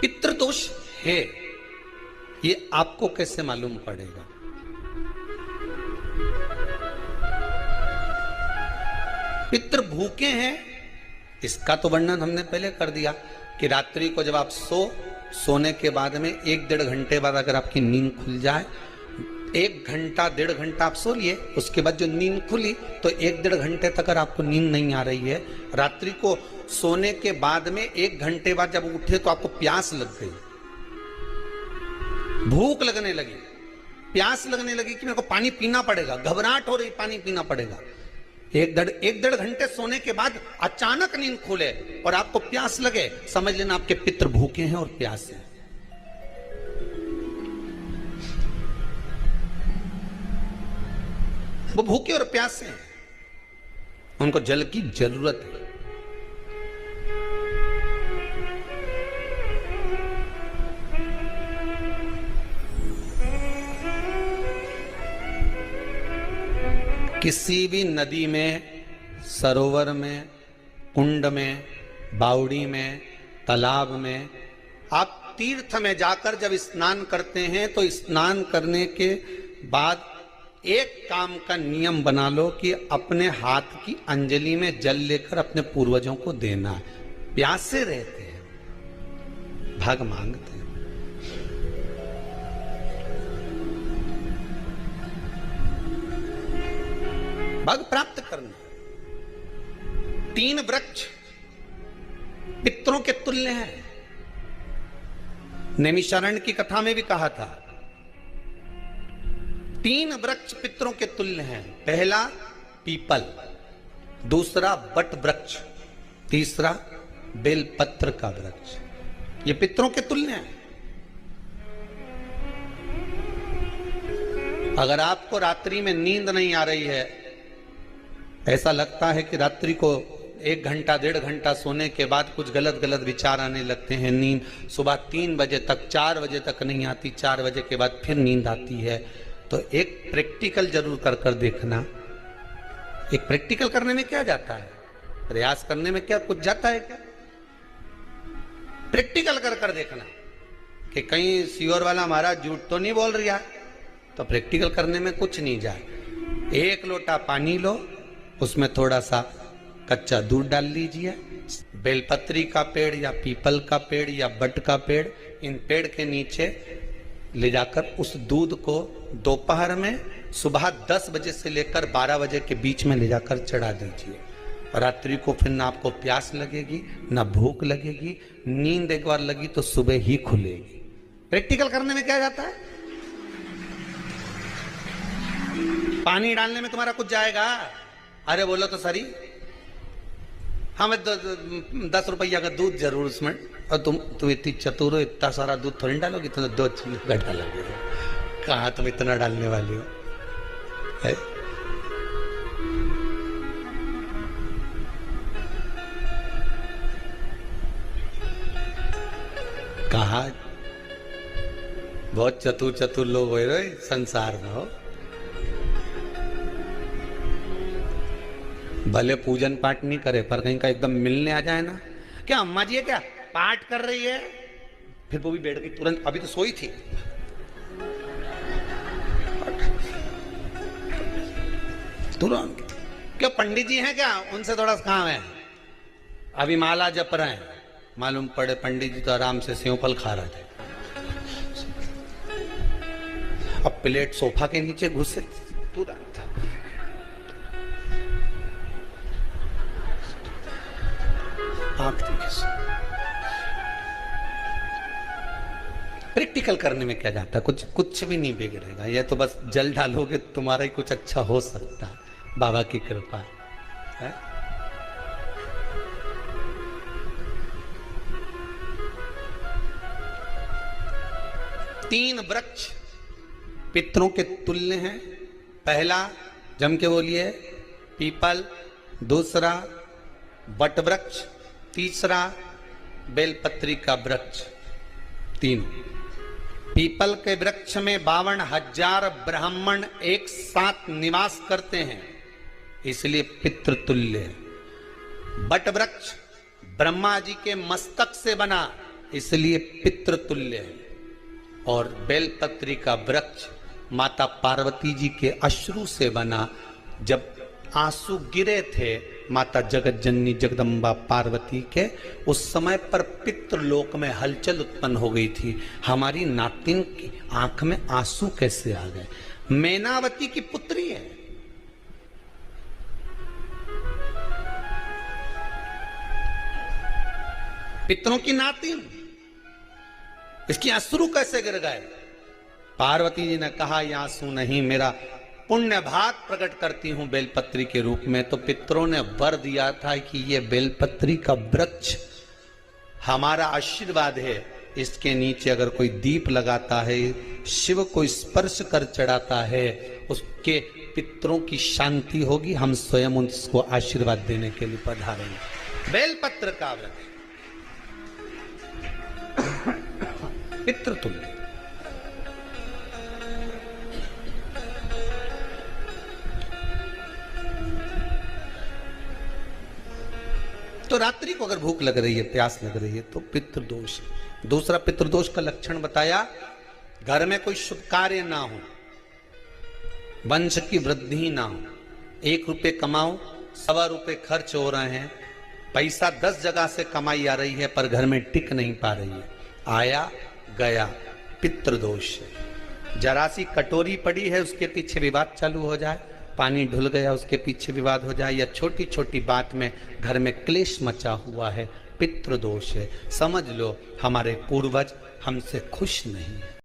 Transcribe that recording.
पितृदोष है, ये आपको कैसे मालूम पड़ेगा? पितृ भूखे हैं, इसका तो वर्णन हमने पहले कर दिया कि रात्रि को जब आप सोने के बाद में 1-1.5 घंटे बाद अगर आपकी नींद खुल जाए, 1 घंटा 1.5 घंटा आप सो लिए, उसके बाद जो नींद खुली तो 1-1.5 घंटे तक अगर आपको नींद नहीं आ रही है, रात्रि को सोने के बाद में 1 घंटे बाद जब उठे तो आपको प्यास लग गई, भूख लगने लगी, प्यास लगने लगी कि मेरे को पानी पीना पड़ेगा, घबराहट हो रही, पानी पीना पड़ेगा। 1-1.5 घंटे सोने के बाद अचानक नींद खुले और आपको प्यास लगे, समझ लेना आपके पितृ भूखे हैं और प्यास है। वो भूखे और प्यासे हैं, उनको जल की जरूरत है। किसी भी नदी में, सरोवर में, कुंड में, बावड़ी में, तालाब में, आप तीर्थ में जाकर जब स्नान करते हैं तो स्नान करने के बाद एक काम का नियम बना लो कि अपने हाथ की अंजलि में जल लेकर अपने पूर्वजों को देना है। प्यासे रहते हैं, भग मांगते हैं। भग प्राप्त करना। 3 वृक्ष पितरों के तुल्य हैं। नैमिषारण्य की कथा में भी कहा था 3 वृक्ष पितरों के तुल्य हैं। पहला पीपल, दूसरा बट वृक्ष, तीसरा बेलपत्र का वृक्ष। ये पितरों के तुल्य हैं। अगर आपको रात्रि में नींद नहीं आ रही है, ऐसा लगता है कि रात्रि को 1 घंटा 1.5 घंटा सोने के बाद कुछ गलत गलत विचार आने लगते हैं, नींद सुबह 3 बजे तक 4 बजे तक नहीं आती, 4 बजे के बाद फिर नींद आती है, तो एक प्रैक्टिकल जरूर कर देखना। एक प्रैक्टिकल करने में क्या जाता है? प्रयास करने में क्या कुछ जाता है क्या? प्रैक्टिकल कर देखना कि कहीं सीओर वाला महाराज झूठ तो नहीं बोल रहा है, तो प्रैक्टिकल करने में कुछ नहीं जाए। 1 लोटा पानी लो, उसमें थोड़ा सा कच्चा दूध डाल लीजिए। बेलपत्री का पेड़ या पीपल का पेड़ या बट का पेड़, इन पेड़ के नीचे ले जाकर उस दूध को दोपहर में सुबह 10 बजे से लेकर 12 बजे के बीच में ले जाकर चढ़ा दीजिए। रात्रि को फिर ना आपको प्यास लगेगी, ना भूख लगेगी। नींद एक बार लगी तो सुबह ही खुलेगी। प्रैक्टिकल करने में क्या जाता है? पानी डालने में तुम्हारा कुछ जाएगा? अरे बोलो तो सरी, हमें 10 रुपया का दूध जरूर उसमें, और तुम इतनी चतुर हो, इतना सारा दूध थोड़ी डालोगी, तुम 2 चीनी का डालोगे। कहाँ तुम इतना डालने वाली हो है? कहा बहुत चतुर लोग हो रहे संसार में हो। भले पूजन पाठ नहीं करे, पर कहीं का एकदम मिलने आ जाए ना, क्या अम्मा जी है क्या पाठ कर रही है, फिर वो भी बैठ गई तुरंत, अभी तो सोई थी। तुरंत क्या पंडित जी हैं क्या, उनसे थोड़ा काम है, अभी माला जप रहे हैं। मालूम पड़े पंडित जी तो आराम से सेव फल खा रहे थे। अब प्लेट सोफा के नीचे घुसे तुरंत। प्रैक्टिकल करने में क्या जाता है? कुछ भी नहीं बिगड़ेगा। ये तो बस जल डालोगे तुम्हारा ही कुछ अच्छा हो सकता है, बाबा की कृपा है। 3 वृक्ष पितरों के तुल्य हैं। पहला जम के बोलिए पीपल, दूसरा बट वृक्ष, तीसरा बेलपत्री का वृक्ष। 3 पीपल के वृक्ष में 52,000 ब्राह्मण एक साथ निवास करते हैं, इसलिए पितृतुल्य है। बट वृक्ष ब्रह्मा जी के मस्तक से बना, इसलिए पितृतुल्य है। और बेलपत्री का वृक्ष माता पार्वती जी के अश्रु से बना। जब आंसू गिरे थे माता जगत जननी जगदम्बा पार्वती के, उस समय पर पितृलोक में हलचल उत्पन्न हो गई थी। हमारी नातिन की आंख में आंसू कैसे आ गए? मैनावती की पुत्री है, पितरों की नातिन, इसकी अश्रु कैसे गिर गए? पार्वती जी ने कहा ये आंसू नहीं, मेरा पुण्य भाग प्रकट करती हूं बेलपत्री के रूप में। तो पितरों ने वर दिया था कि ये बेलपत्री का वृक्ष हमारा आशीर्वाद है, इसके नीचे अगर कोई दीप लगाता है, शिव को स्पर्श कर चढ़ाता है, उसके पितरों की शांति होगी। हम स्वयं उसको आशीर्वाद देने के लिए पधारेंगे। बेलपत्र का वृक्ष पितृतुल्य। तो रात्रि को अगर भूख लग रही है, प्यास लग रही है, तो पितृदोष। दूसरा पितृदोष का लक्षण बताया, घर में कोई शुभ कार्य ना हो, वंश की वृद्धि ना हो। 1 रुपये कमाओ, 1.25 रुपये खर्च हो रहे हैं, पैसा 10 जगह से कमाई आ रही है पर घर में टिक नहीं पा रही है, आया गया, पितृदोष। जरा सी कटोरी पड़ी है, उसके पीछे विवाद चालू हो जाए, पानी ढुल गया उसके पीछे विवाद हो जाए, या छोटी छोटी बात में घर में क्लेश मचा हुआ है, पितृदोष है। समझ लो हमारे पूर्वज हमसे खुश नहीं है।